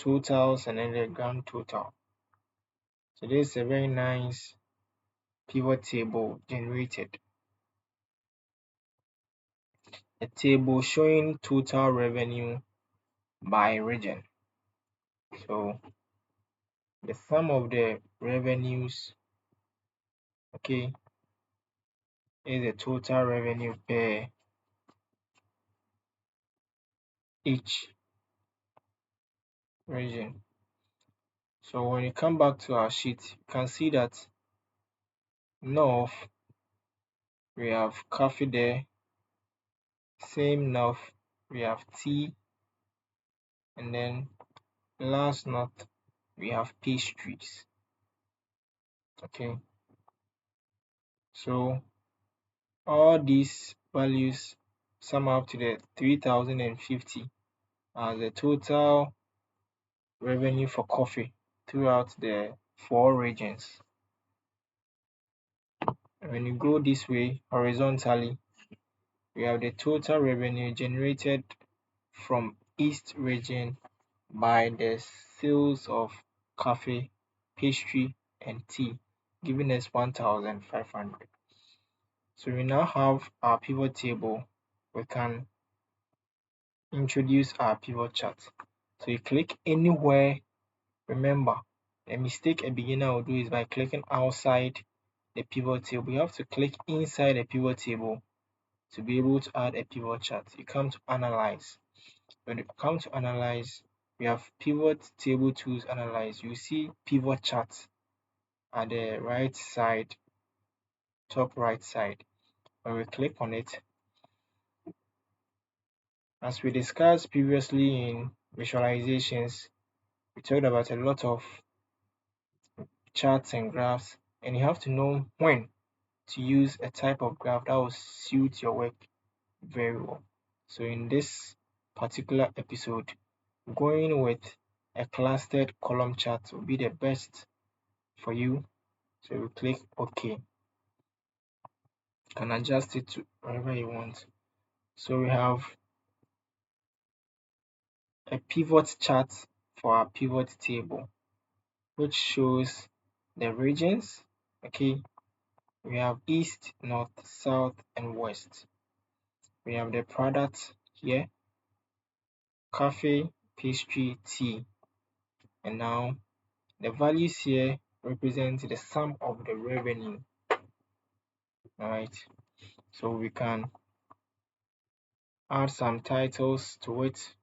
totals and then the grand total. So this is a very nice pivot table generated. A table showing total revenue by region. So the sum of the revenues, okay, is the total revenue per each region. So when you come back to our sheet, you can see that north, we have coffee there, same north, we have tea, and then last north, we have pastries. Okay, so all these values sum up to the 3050 as the total revenue for coffee throughout the 4 regions. When you go this way horizontally, we have the total revenue generated from East region by the sales of coffee, pastry, and tea, giving us 1,500. So we now have our pivot table. We can introduce our pivot chart. So you click anywhere. Remember, the mistake a beginner will do is by clicking outside the pivot table. You have to click inside the pivot table to be able to add a pivot chart. You come to analyze. When you come to analyze, we have pivot table tools analyze. You see pivot chart at the right side, top right side. When we click on it, as we discussed previously in visualizations, we talked about a lot of charts and graphs, and you have to know when to use a type of graph that will suit your work very well. So in this particular episode, going with a clustered column chart will be the best for you. So you click OK. You can adjust it to wherever you want. So we have a pivot chart for our pivot table, which shows the regions. Okay, we have east, north, south, and west. We have the products here: coffee, pastry, tea. And now the values here represent the sum of the revenue. Alright, so we can add some titles to it.